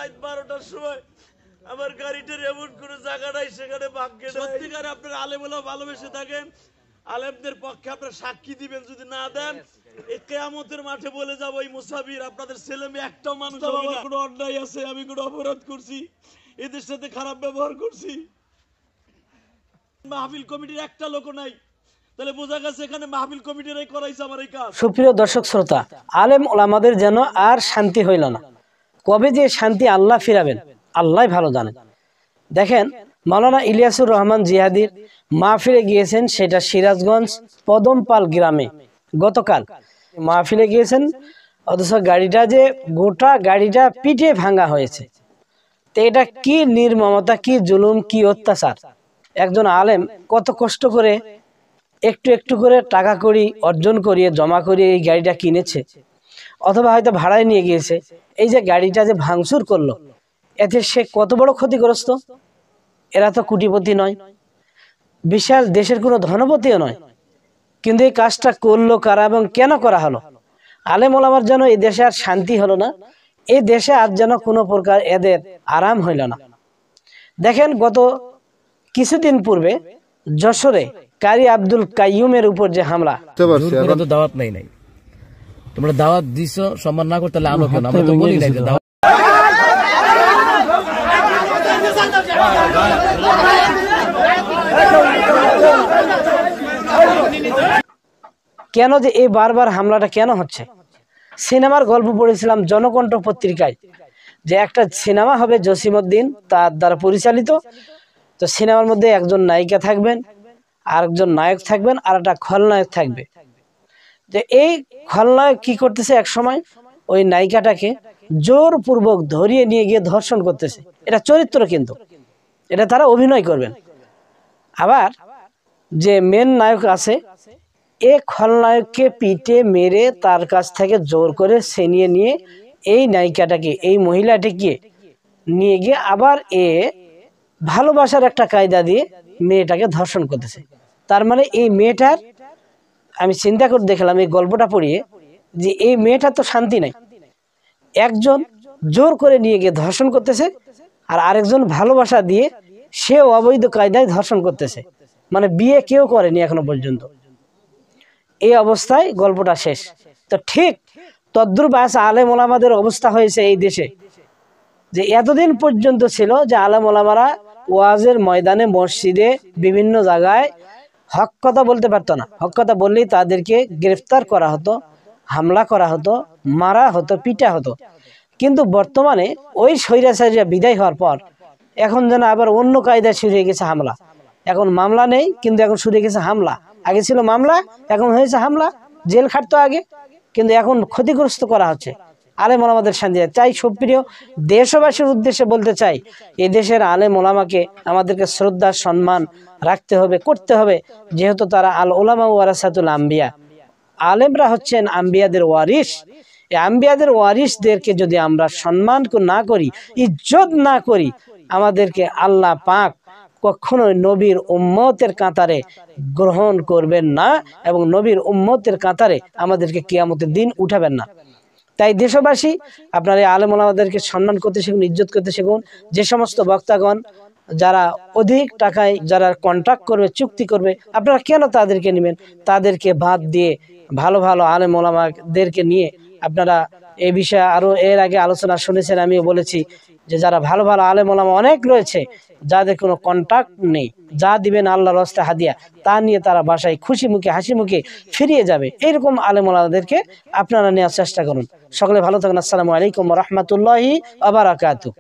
রাত 12টার সময় আমার গাড়িটার এমন কোনো জায়গা নাই সেখানে ভাগ্যে সত্যিকারে আপনারা আলেমুলা ভালোবেসে থাকেন, আলেমদের পক্ষে আপনারা সাক্ষী দিবেন। যদি না দেন এই কিয়ামতের মাঠে বলে যাবো এই মুসাফির আপনাদের ছেলে মেয়ে একটাও মানুষ হবে না। কোনো অন্যায় আছে, আমি কোনো অপরাধ করছি, এদের সাথে খারাপ ব্যবহার করছি, মাহফিল কমিটির একটা লোক নাই, তাহলে বোঝা গেছে এখানে মাহফিল কমিটিরাই করাইছে আমার এই কাজ। সুপ্রিয় দর্শক শ্রোতা, আলেম ওলামাদের যেন আর শান্তি হইল না। কবে যে শান্তি আল্লাহ ফিরাবেন আল্লাহ ভালো জানেন। দেখেন, মাওলানা ইলিয়াসুর রহমান জিহাদির মাহফিলে গিয়েছেন, সেটা সিরাজগঞ্জ পদমপাল গ্রামে গতকাল মাহফিলে গিয়েছেন, অথচ গাড়িটা যে গোটা গাড়িটা পিঠে ভাঙা হয়েছে। তো এটা কি নির্মমতা, কি জুলুম, কি অত্যাচার! একজন আলেম কত কষ্ট করে একটু একটু করে টাকা করি অর্জন করিয়ে জমা করিয়ে এই গাড়িটা কিনেছে, অথবা হয়তো ভাড়ায় নিয়ে গিয়েছে। এই যে গাড়িটা যে ভাঙচুর করলো, এতে সে কত বড় ক্ষতিগ্রস্ত। এরা তো কোটিপতি নয়, বিশাল দেশের কোনো ধনপতিও নয়, কিন্তু এই কাজটা করলো কারা এবং কেন করা হলো? আলেম ওলামার যেন এই দেশে আর শান্তি হলো না, এই দেশে আর যেন কোনো প্রকার এদের আরাম হইল না। দেখেন, গত কিছুদিন পূর্বে যশোরে কারি আব্দুল কাইয়ুমের উপর যে হামলা, দাওয়াত নাই, তোমরা দাওয়াত দিছো, সম্মান না করতে আলো কেন? আমরা তো বলি নাই যে দাওয়াত। কেন যে এই বারবার হামলাটা কেন হচ্ছে? সিনেমার গল্প পড়েছিলাম জনকণ্ঠ পত্রিকায়, যে একটা সিনেমা হবে জসিমউদ্দিন তার দ্বারা পরিচালিত। তো সিনেমার মধ্যে একজন নায়িকা থাকবেন, আরেকজন নায়ক থাকবেন, আর একটা খলনায়ক থাকবে। যে এই খলনায়ক কি করতেছে, এক সময় ওই নায়িকাটাকে জোরপূর্বক ধরিয়ে নিয়ে গিয়ে ধর্ষণ করতেছে। এটা চরিত্র, কিন্তু এটা তারা অভিনয় করবেন। আবার যে মেন নায়ক আছে, এ খলনায়ককে পিটে মেরে তার কাছ থেকে জোর করে ছিনিয়ে নিয়ে এই নায়িকাটাকে, এই মহিলাটিকে নিয়ে গিয়ে আবার এ ভালোবাসার একটা কায়দা দিয়ে মেয়েটাকে ধর্ষণ করতেছে। তার মানে এই মেয়েটার, আমি চিন্তা করে দেখলাম এই গল্পটা পড়িয়ে, যে এই মেয়েটার তো শান্তি নাই। একজন জোর করে নিয়ে গিয়ে ধর্ষণ করতেছে, আর আরেকজন ভালোবাসা দিয়ে সেও অবৈধ কায়দায় ধর্ষণ করতেছে। মানে বিয়ে কেউ করেনি এখনো পর্যন্ত। এই অবস্থায় গল্পটা শেষ। তো ঠিক তদ্রূপ আলেম ওলামাদের অবস্থা হয়েছে এই দেশে, যে এতদিন পর্যন্ত ছিল যে আলেম ওলামারা ওয়াজের ময়দানে, মসজিদে, বিভিন্ন জায়গায় হক কথা বলতে পারতো না। হক কথা বললেই তাদেরকে গ্রেফতার করা হতো, হামলা করা হতো, মারা হতো, পিটা হতো। কিন্তু বর্তমানে ওই স্বৈরাচারীরা বিদায় হওয়ার পর এখন যেন আবার অন্য কায়দায় শুরু হয়ে গেছে হামলা। এখন মামলা নেই, কিন্তু এখন শুরু হয়ে গেছে হামলা। আগে ছিল মামলা, এখন হয়েছে হামলা। জেল খাটতো আগে, কিন্তু এখন ক্ষতিগ্রস্ত করা হচ্ছে। আলেম ওলামাদের শান্তি চাই। সুপ্রিয় দেশবাসীর উদ্দেশ্যে বলতে চাই, এই দেশের আলেম ওলামাকে আমাদেরকে শ্রদ্ধা সম্মান রাখতে হবে, করতে হবে, যেহেতু তারা আল ওলামা ওয়ারাসাতুল আম্বিয়া। আলেমরা হচ্ছেন আম্বিয়াদের ওয়ারিস। এই আম্বিয়াদের ওয়ারিসদেরকে যদি আমরা সম্মান না করি, ইজ্জত না করি, আমাদেরকে আল্লাহ পাক কখনোই নবীর উম্মতের কাতারে গ্রহণ করবেন না, এবং নবীর উম্মতের কাতারে আমাদেরকে কিয়ামতের দিন উঠাবেন না। তাই দেশবাসী, আপনারা আলেম ওলামাদেরকে সম্মান করতে শিখুন, ইজ্জত করতে শিখুন। যে সমস্ত বক্তাগণ যারা অধিক টাকায় যারা কন্ট্রাক্ট করবে, চুক্তি করবে, আপনারা কেন তাদেরকে নেবেন? তাদেরকে বাদ দিয়ে ভালো ভালো আলেম ওলামাদেরকে নিয়ে আপনারা এই বিষয়ে আরো এর আগে আলোচনা শুনেছেন, আমিও বলেছি যে যারা ভালো ভালো আলেম ওলামা অনেক রয়েছে, যাদের কোনো কন্ট্রাক্ট নেই, যা দিবেন আল্লাহর রাস্তায় হাদিয়া, তা নিয়ে তারা বাসায় খুশি মুখে হাসি মুখে ফিরিয়ে যাবে। এইরকম আলেম ওলামাদেরকে আপনারা নেওয়ার চেষ্টা করুন। সকলে ভালো থাকুন। আসসালামু আলাইকুম ওয়া রাহমাতুল্লাহি ওয়া বারাকাতুহু।